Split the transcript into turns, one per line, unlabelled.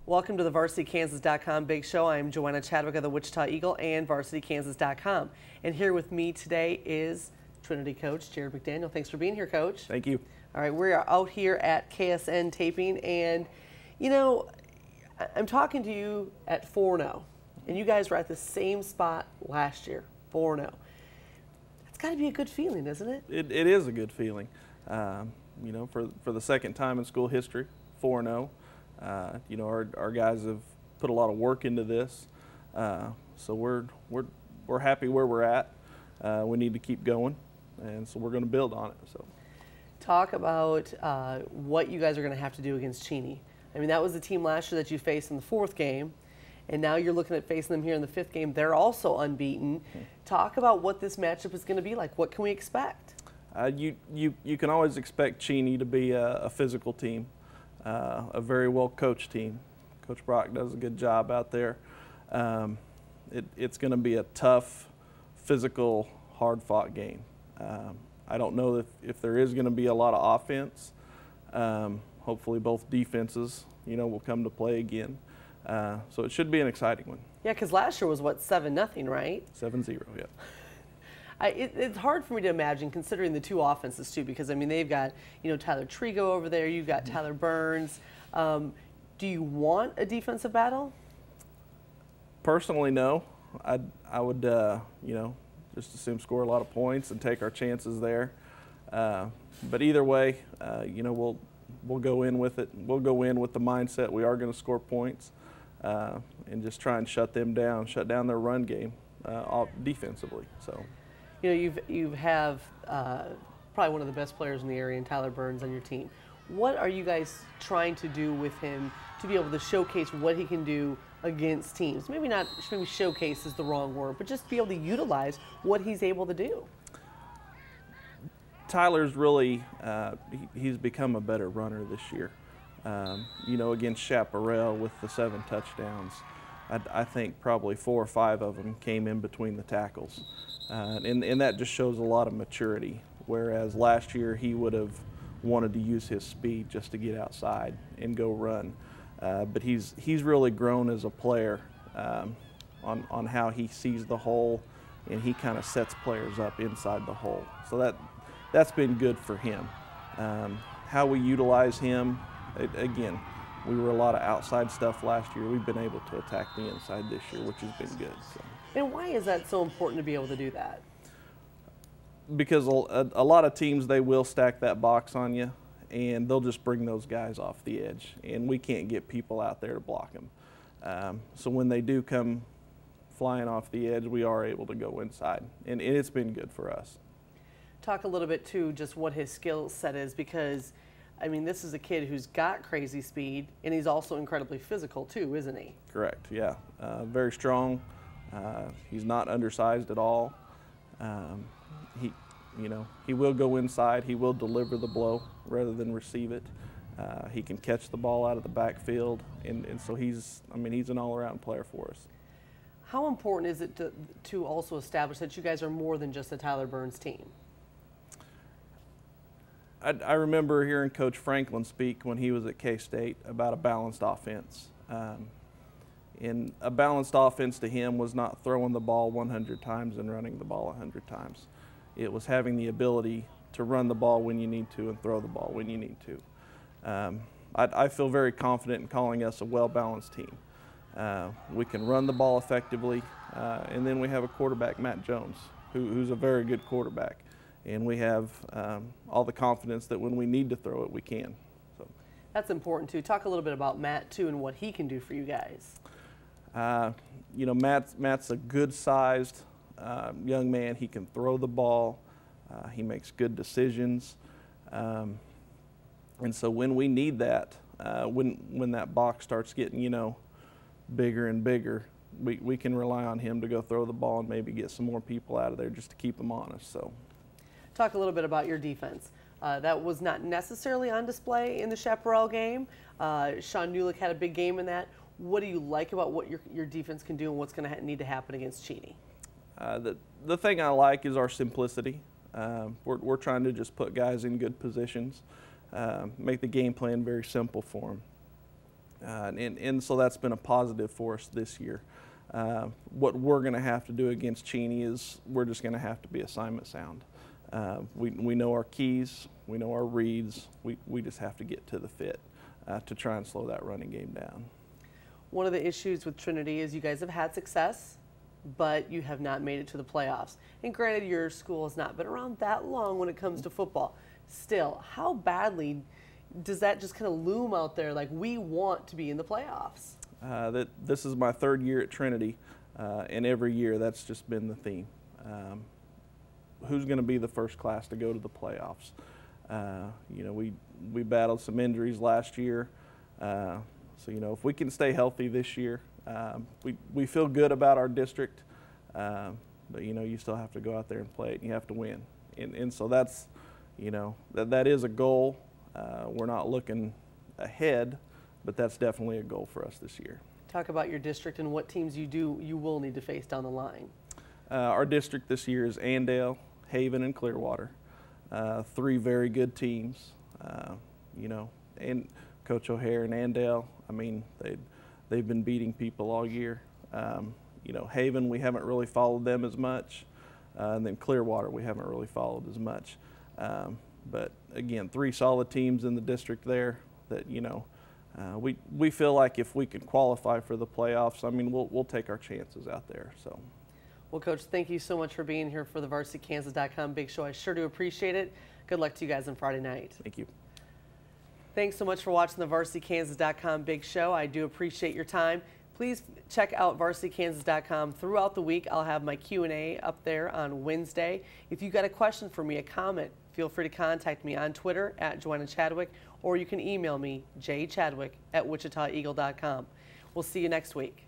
Welcome to the VarsityKansas.com Big Show. I am Joanna, Chadwick of the Wichita Eagle and VarsityKansas.com. And here with me today is Trinity coach Jared McDaniel. Thanks for being here, Coach.
Thank you.
All right, we are out here at KSN taping, and you know, I'm talking to you at 4-0, and you guys were at the same spot last year, 4-0. It's got to be a good feeling, isn't it?
It is a good feeling. You know, for the second time in school history, 4-0. You know, our guys have put a lot of work into this, so we're happy where we're at. We need to keep going, and so we're going to build on it. So,
talk about what you guys are going to have to do against Cheney. I mean, that was the team last year that you faced in the 4th game, and now you're looking at facing them here in the 5th game. They're also unbeaten. Talk about what this matchup is going to be like. What can we expect?
You can always expect Cheney to be a physical team. A very well-coached team. Coach Brock does a good job out there. It's going to be a tough, physical, hard-fought game. I don't know if there is going to be a lot of offense. Hopefully both defenses, you know, will come to play again. So it should be an exciting one.
Yeah, because last year was, what, 7-0, right?
7-0, yeah.
It's hard for me to imagine, considering the two offenses too, because I mean they've got, you know, Tyler Trigo over there, you've got Tyler Burns. Do you want a defensive battle?
Personally, no. I would you know, just assume score a lot of points and take our chances there. But either way, you know, we'll go in with it. We'll go in with the mindset we are going to score points and just try and shut them down, shut down their run game defensively. So.
You know, you have probably one of the best players in the area in Tyler Burns on your team. What are you guys trying to do with him to be able to showcase what he can do against teams? Maybe showcase is the wrong word, but just be able to utilize what he's able to do.
Tyler's really, he's become a better runner this year. You know, against Chaparral with the 7 touchdowns, I think probably 4 or 5 of them came in between the tackles. And that just shows a lot of maturity, whereas last year he would have wanted to use his speed just to get outside and go run. But he's really grown as a player on how he sees the hole, and he kind of sets players up inside the hole. So that's been good for him. How we utilize him, again, we were a lot of outside stuff last year. We've been able to attack the inside this year, which has been good. So.
And why is that so important to be able to do that?
Because a lot of teams, they will stack that box on you, and they'll just bring those guys off the edge, and we can't get people out there to block them. So when they do come flying off the edge, we are able to go inside, and it's been good for us.
Talk a little bit, too, just what his skill set is, because, I mean, this is a kid who's got crazy speed, and he's also incredibly physical, too, isn't he?
Correct, yeah. Very strong. He's not undersized at all. You know, he will go inside. He will deliver the blow rather than receive it. He can catch the ball out of the backfield, and so he's an all-around player for us.
How important is it to also establish that you guys are more than just a Tyler Burns team?
I remember hearing Coach Franklin speak when he was at K-State about a balanced offense. And a balanced offense to him was not throwing the ball 100 times and running the ball 100 times. It was having the ability to run the ball when you need to and throw the ball when you need to. I feel very confident in calling us a well-balanced team. We can run the ball effectively, and then we have a quarterback, Matt Jones, who's a very good quarterback. And we have all the confidence that when we need to throw it, we can. So.
That's important, too. Talk a little bit about Matt, too, and what he can do for you guys.
You know, Matt's a good-sized young man. He can throw the ball. He makes good decisions. And so when we need that, when that box starts getting, you know, bigger and bigger, we can rely on him to go throw the ball and maybe get some more people out of there just to keep them honest. So.
Talk a little bit about your defense. That was not necessarily on display in the Chaparral game. Sean Newlick had a big game in that. What do you like about what your defense can do and what's going to need to happen against Cheney?
The thing I like is our simplicity. We're trying to just put guys in good positions, make the game plan very simple for And so that's been a positive for us this year. What we're going to have to do against Cheney is we're just going to have to be assignment sound. We know our keys, we know our reads, we just have to get to the fit to try and slow that running game down.
One of the issues with Trinity is you guys have had success, but you have not made it to the playoffs. And granted, your school has not been around that long when it comes to football. Still, how badly does that just kind of loom out there, like we want to be in the playoffs?
This is my third year at Trinity, and every year that's just been the theme. Who's going to be the first class to go to the playoffs? You know, we battled some injuries last year, so you know, if we can stay healthy this year, we feel good about our district, but you know, you still have to go out there and play it, and you have to win, and so that's, you know, that is a goal. We're not looking ahead, but that's definitely a goal for us this year.
Talk about your district and what teams you will need to face down the line.
Our district this year is Andale, Haven, and Clearwater. 3 very good teams. You know, and Coach O'Hare and Andale, I mean, they've been beating people all year. You know, Haven, we haven't really followed them as much, and then Clearwater, we haven't really followed as much. But again, 3 solid teams in the district there that, you know, we feel like if we can qualify for the playoffs, I mean, we'll take our chances out there. So.
Well, Coach, thank you so much for being here for the VarsityKansas.com Big Show. I sure do appreciate it. Good luck to you guys on Friday night.
Thank you.
Thanks so much for watching the VarsityKansas.com Big Show. I do appreciate your time. Please check out VarsityKansas.com throughout the week. I'll have my Q&A up there on Wednesday. If you got a question for me, a comment, feel free to contact me on Twitter at Joanna Chadwick, or you can email me, jchadwick@wichitaeagle.com. We'll see you next week.